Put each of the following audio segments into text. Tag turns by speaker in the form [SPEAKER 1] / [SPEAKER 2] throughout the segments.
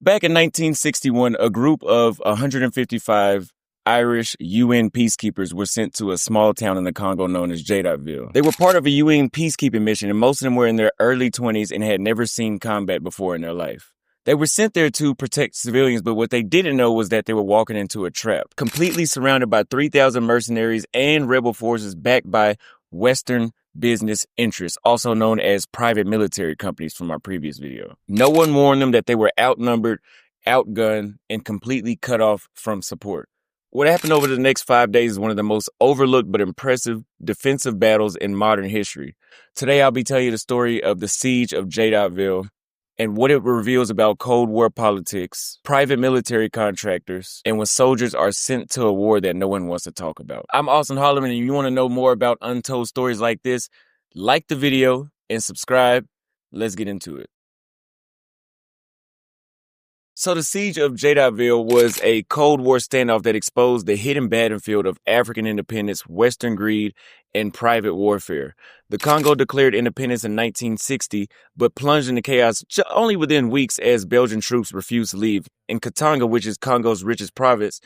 [SPEAKER 1] Back in 1961, a group of 155 Irish UN peacekeepers were sent to a small town in the Congo known as Jadotville. They were part of a UN peacekeeping mission, and most of them were in their early 20s and had never seen combat before in their life. They were sent there to protect civilians, but what they didn't know was that they were walking into a trap, completely surrounded by 3,000 mercenaries and rebel forces backed by Western business interests, also known as private military companies from our previous video. No one warned them that they were outnumbered, outgunned, and completely cut off from support. What happened over the next 5 days is one of the most overlooked but impressive defensive battles in modern history. Today, I'll be telling you the story of the siege of Jadotville and what it reveals about Cold War politics, private military contractors, and when soldiers are sent to a war that no one wants to talk about. I'm Austin Holloman, and if you want to know more about untold stories like this, like the video and subscribe. Let's get into it. So the siege of Jadotville was a Cold War standoff that exposed the hidden battlefield of African independence, Western greed, and private warfare. The Congo declared independence in 1960, but plunged into chaos only within weeks as Belgian troops refused to leave. In Katanga, which is Congo's richest province,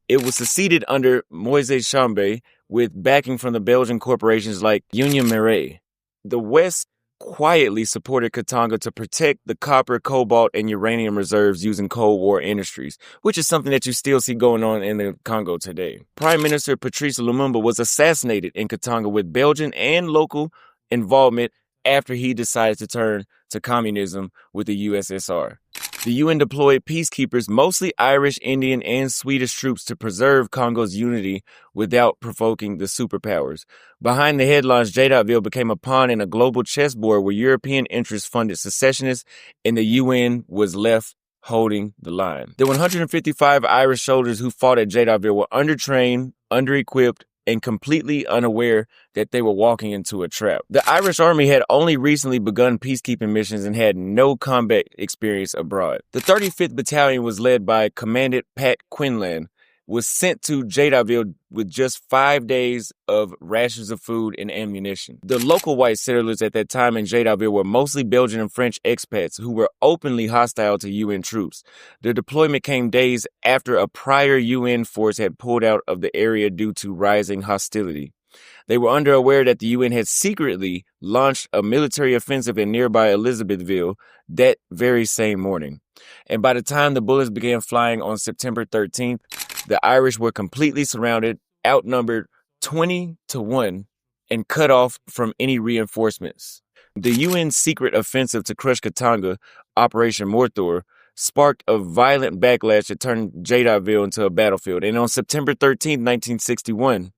[SPEAKER 1] it was seceded under Moise Tshombe with backing from the Belgian corporations like Union Mare. The West quietly supported Katanga to protect the copper, cobalt, and uranium reserves using Cold War industries, which is something that you still see going on in the Congo today. Prime Minister Patrice Lumumba was assassinated in Katanga with Belgian and local involvement after he decided to turn to communism with the USSR. The UN deployed peacekeepers, mostly Irish, Indian, and Swedish troops to preserve Congo's unity without provoking the superpowers. Behind the headlines, Jadotville became a pawn in a global chessboard where European interests funded secessionists and the UN was left holding the line. The 155 Irish soldiers who fought at Jadotville were undertrained, under-equipped, and completely unaware that they were walking into a trap. The Irish army had only recently begun peacekeeping missions and had no combat experience abroad. The 35th Battalion was led by Commandant Pat Quinlan, was sent to Jadotville with just 5 days of rations of food and ammunition. The local white settlers at that time in Jadotville were mostly Belgian and French expats who were openly hostile to UN troops. The deployment came days after a prior UN force had pulled out of the area due to rising hostility. They were unaware that the UN had secretly launched a military offensive in nearby Elizabethville that very same morning. And by the time the bullets began flying on September 13th, the Irish were completely surrounded, outnumbered 20-1, and cut off from any reinforcements. The UN's secret offensive to crush Katanga, Operation Morthor, sparked a violent backlash that turned Jadotville into a battlefield. And on September 13, 1961,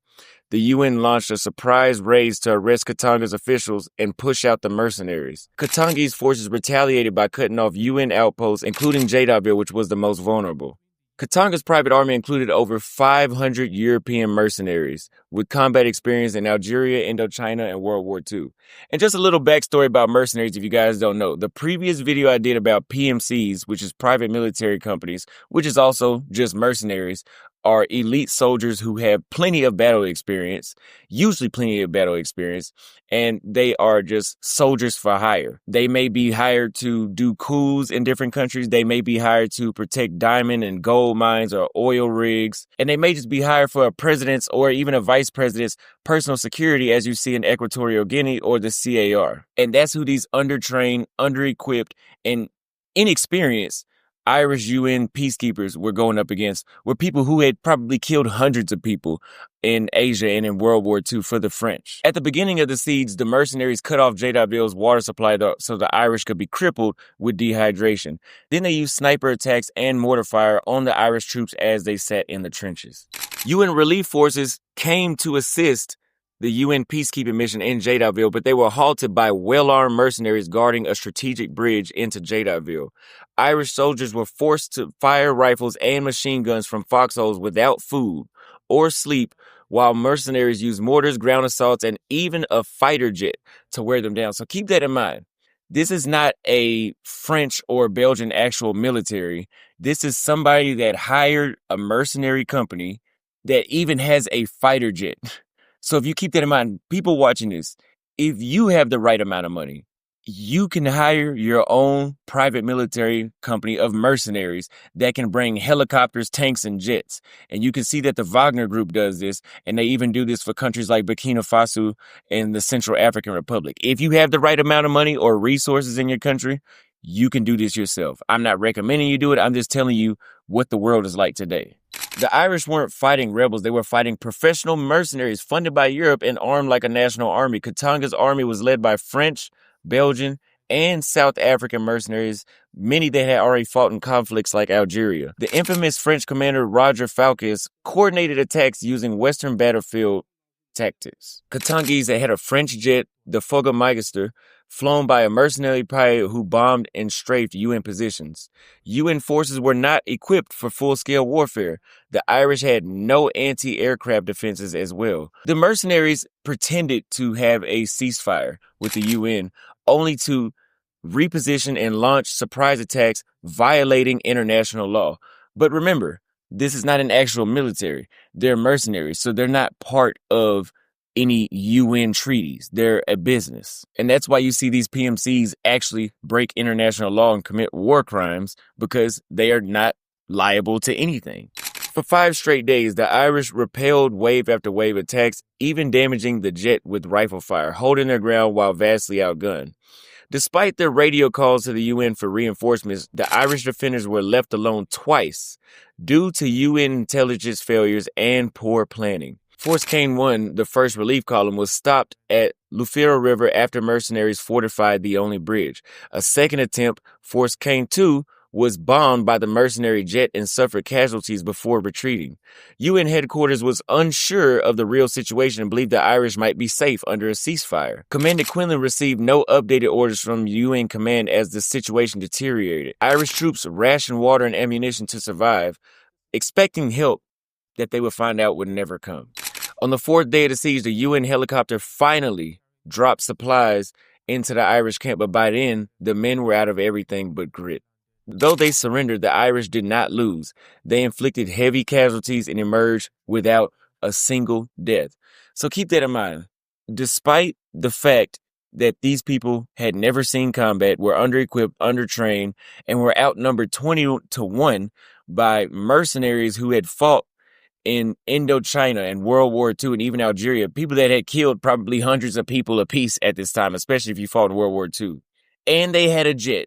[SPEAKER 1] the UN launched a surprise raid to arrest Katanga's officials and push out the mercenaries. Katanga's forces retaliated by cutting off UN outposts, including Jadotville, which was the most vulnerable. Katanga's private army included over 500 European mercenaries with combat experience in Algeria, Indochina, and World War II. And just a little backstory about mercenaries if you guys don't know. The previous video I did about PMCs, which is private military companies, which is also just mercenaries, are elite soldiers who have plenty of battle experience, usually plenty of battle experience, and they are just soldiers for hire. They may be hired to do coups in different countries. They may be hired to protect diamond and gold mines or oil rigs, and they may just be hired for a president's or even a vice president's personal security, as you see in Equatorial Guinea or the CAR. And that's who these undertrained, under-equipped, and inexperienced Irish UN peacekeepers were going up against, were people who had probably killed hundreds of people in Asia and in World War II for the French. At the beginning of the siege, the mercenaries cut off Jadotville's water supply so the Irish could be crippled with dehydration. Then they used sniper attacks and mortar fire on the Irish troops as they sat in the trenches. UN relief forces came to assist the UN peacekeeping mission in Jadotville, but they were halted by well-armed mercenaries guarding a strategic bridge into Jadotville. Irish soldiers were forced to fire rifles and machine guns from foxholes without food or sleep, while mercenaries used mortars, ground assaults, and even a fighter jet to wear them down. So keep that in mind. This is not a French or Belgian actual military. This is somebody that hired a mercenary company that even has a fighter jet. So if you keep that in mind, people watching this, if you have the right amount of money, you can hire your own private military company of mercenaries that can bring helicopters, tanks, and jets. And you can see that the Wagner Group does this, and they even do this for countries like Burkina Faso and the Central African Republic. If you have the right amount of money or resources in your country, you can do this yourself. I'm not recommending you do it. I'm just telling you what the world is like today. The Irish weren't fighting rebels. They were fighting professional mercenaries funded by Europe and armed like a national army. Katanga's army was led by French, Belgian, and South African mercenaries, many that had already fought in conflicts like Algeria. The infamous French commander Roger Falcus coordinated attacks using Western battlefield tactics. Katangese had a French jet, the Fogermeister, flown by a mercenary pilot who bombed and strafed UN positions. UN forces were not equipped for full-scale warfare. The Irish had no anti-aircraft defenses as well. The mercenaries pretended to have a ceasefire with the UN, only to reposition and launch surprise attacks violating international law. But remember, this is not an actual military. They're mercenaries, so they're not part of any UN treaties. They're a business. And that's why you see these PMCs actually break international law and commit war crimes, because they are not liable to anything. For 5 straight days, the Irish repelled wave after wave attacks, even damaging the jet with rifle fire, holding their ground while vastly outgunned. Despite their radio calls to the UN for reinforcements, the Irish defenders were left alone twice due to UN intelligence failures and poor planning. Force Kane 1, the first relief column, was stopped at Lufero River after mercenaries fortified the only bridge. A second attempt, Force Kane 2, was bombed by the mercenary jet and suffered casualties before retreating. UN headquarters was unsure of the real situation and believed the Irish might be safe under a ceasefire. Commander Quinlan received no updated orders from UN command as the situation deteriorated. Irish troops rationed water and ammunition to survive, expecting help that they would find out would never come. On the 4th day of the siege, the UN helicopter finally dropped supplies into the Irish camp, but by then, the men were out of everything but grit. Though they surrendered, the Irish did not lose. They inflicted heavy casualties and emerged without a single death. So keep that in mind. Despite the fact that these people had never seen combat, were under-equipped, under-trained, and were outnumbered 20-1 by mercenaries who had fought in Indochina and World War II and even Algeria, people that had killed probably hundreds of people apiece at this time, especially if you fought in World War II. And they had a jet,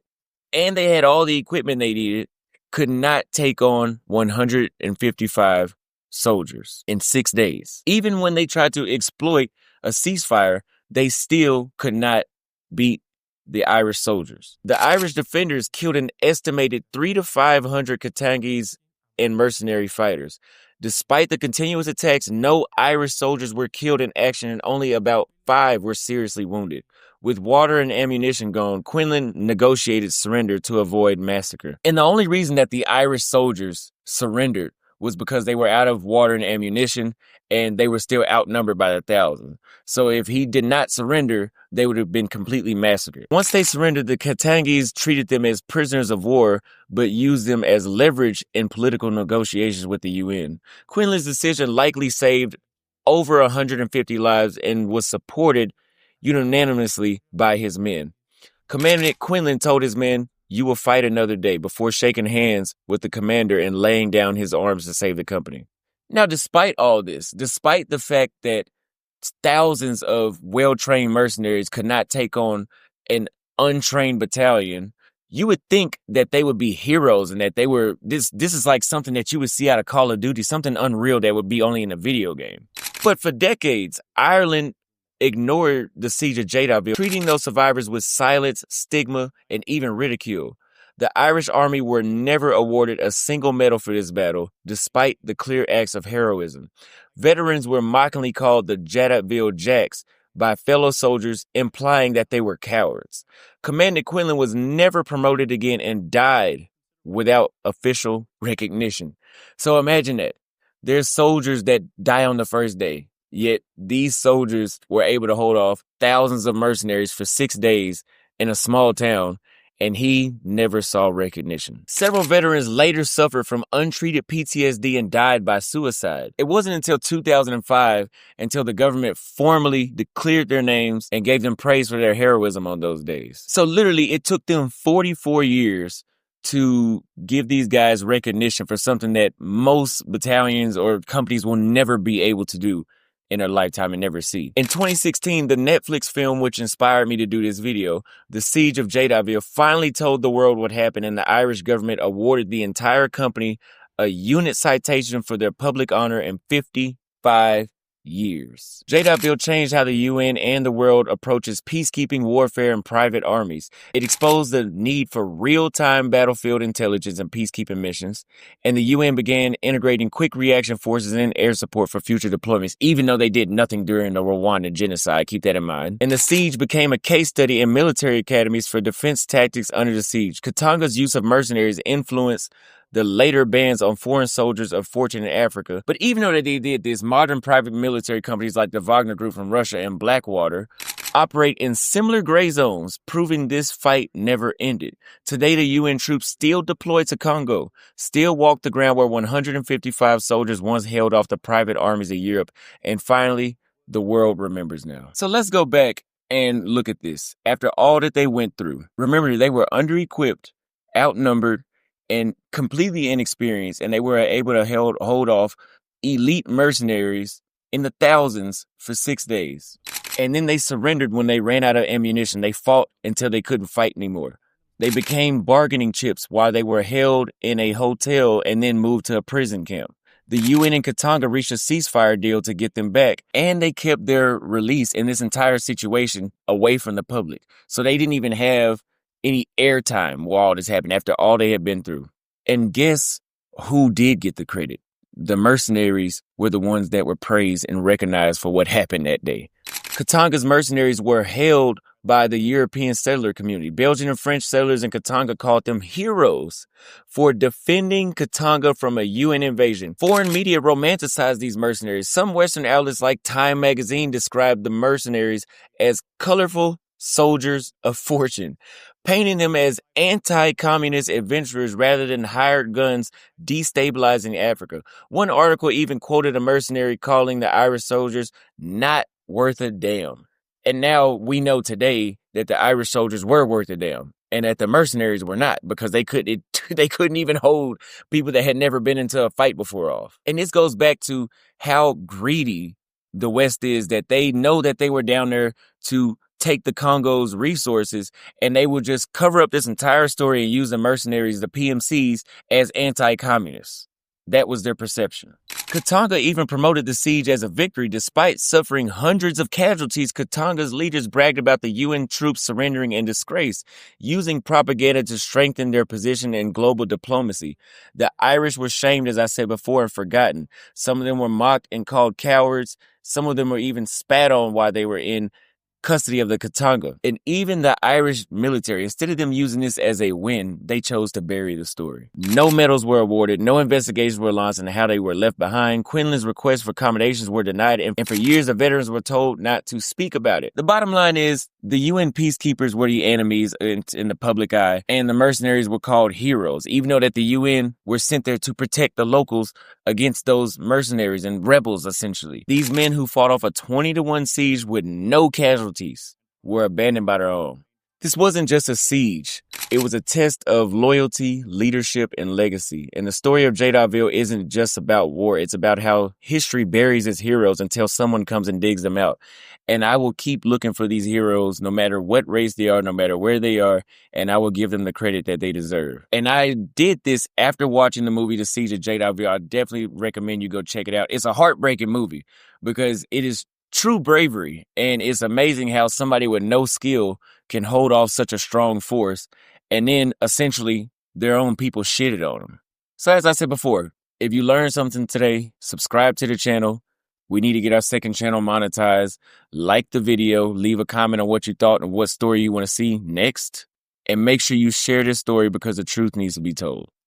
[SPEAKER 1] and they had all the equipment they needed, could not take on 155 soldiers in 6 days. Even when they tried to exploit a ceasefire, they still could not beat the Irish soldiers. The Irish defenders killed an estimated 300 to 500 Katangese and mercenary fighters. Despite the continuous attacks, no Irish soldiers were killed in action and only about 5 were seriously wounded. With water and ammunition gone, Quinlan negotiated surrender to avoid massacre. And the only reason that the Irish soldiers surrendered was because they were out of water and ammunition, and they were still outnumbered by 1,000. So if he did not surrender, they would have been completely massacred. Once they surrendered, the Katangese treated them as prisoners of war, but used them as leverage in political negotiations with the UN. Quinlan's decision likely saved over 150 lives and was supported unanimously by his men. Commandant Quinlan told his men, "You will fight another day," before shaking hands with the commander and laying down his arms to save the company. Now, despite all this, despite the fact that thousands of well-trained mercenaries could not take on an untrained battalion, you would think that they would be heroes and that they were, this is like something that you would see out of Call of Duty, something unreal that would be only in a video game. But for decades, Ireland ignored the siege of Jadotville, treating those survivors with silence, stigma, and even ridicule. The Irish army were never awarded a single medal for this battle, despite the clear acts of heroism. Veterans were mockingly called the Jadotville Jacks by fellow soldiers, implying that they were cowards. Commander Quinlan was never promoted again and died without official recognition. So imagine that. There's soldiers that die on the first day. Yet these soldiers were able to hold off thousands of mercenaries for 6 days in a small town, and he never saw recognition. Several veterans later suffered from untreated PTSD and died by suicide. It wasn't until 2005 until the government formally declared their names and gave them praise for their heroism on those days. So literally, it took them 44 years to give these guys recognition for something that most battalions or companies will never be able to do in their lifetime and never see. In 2016, the Netflix film which inspired me to do this video, The Siege of Jadotville, finally told the world what happened, and the Irish government awarded the entire company a unit citation for their public honor in 55 years. Jadotville changed how the UN and the world approaches peacekeeping, warfare, and private armies. It exposed the need for real-time battlefield intelligence and peacekeeping missions, and the UN began integrating quick reaction forces and air support for future deployments, even though they did nothing during the Rwandan genocide. Keep that in mind. And the siege became a case study in military academies for defense tactics under the siege. Katanga's use of mercenaries influenced the later bans on foreign soldiers of fortune in Africa. But even though they did this, modern private military companies like the Wagner Group from Russia and Blackwater operate in similar gray zones, proving this fight never ended. Today, the UN troops still deployed to Congo, still walk the ground where 155 soldiers once held off the private armies of Europe, and finally, the world remembers now. So let's go back and look at this. After all that they went through, remember, they were under-equipped, outnumbered, and completely inexperienced, and they were able to hold off elite mercenaries in the thousands for 6 days. And then they surrendered when they ran out of ammunition. They fought until they couldn't fight anymore. They became bargaining chips while they were held in a hotel and then moved to a prison camp. The UN and Katanga reached a ceasefire deal to get them back, and they kept their release in this entire situation away from the public. So they didn't even have any airtime while all this happened after all they had been through. And guess who did get the credit? The mercenaries were the ones that were praised and recognized for what happened that day. Katanga's mercenaries were hailed by the European settler community. Belgian and French settlers in Katanga called them heroes for defending Katanga from a UN invasion. Foreign media romanticized these mercenaries. Some Western outlets like Time magazine described the mercenaries as colorful soldiers of fortune, painting them as anti-communist adventurers rather than hired guns destabilizing Africa. One article even quoted a mercenary calling the Irish soldiers not worth a damn. And now we know today that the Irish soldiers were worth a damn and that the mercenaries were not, because they couldn't even hold people that had never been into a fight before off. And this goes back to how greedy the West is, that they know that they were down there to take the Congo's resources, and they will just cover up this entire story and use the mercenaries, the PMCs, as anti-communists. That was their perception. Katanga even promoted the siege as a victory. Despite suffering hundreds of casualties, Katanga's leaders bragged about the UN troops surrendering in disgrace, using propaganda to strengthen their position in global diplomacy. The Irish were shamed, as I said before, and forgotten. Some of them were mocked and called cowards. Some of them were even spat on while they were in custody of the Katanga. And even the Irish military, instead of them using this as a win, they chose to bury the story. No medals were awarded, no investigations were launched into how they were left behind. Quinlan's requests for accommodations were denied, and for years the veterans were told not to speak about it. The bottom line is, the UN peacekeepers were the enemies in the public eye, and the mercenaries were called heroes, even though that the UN were sent there to protect the locals against those mercenaries and rebels, essentially. These men who fought off a 20-1 siege with no casualties were abandoned by their own. This wasn't just a siege. It was a test of loyalty, leadership, and legacy. And the story of Jadotville isn't just about war. It's about how history buries its heroes until someone comes and digs them out. And I will keep looking for these heroes no matter what race they are, no matter where they are, and I will give them the credit that they deserve. And I did this after watching the movie The Siege of Jadotville. I definitely recommend you go check it out. It's a heartbreaking movie because it is true bravery, and it's amazing how somebody with no skill can hold off such a strong force, and then essentially their own people shitted on them. So as I said before, if you learned something today, subscribe to the channel. We need to get our second channel monetized. Like the video, leave a comment on what you thought and what story you want to see next, and make sure you share this story because the truth needs to be told.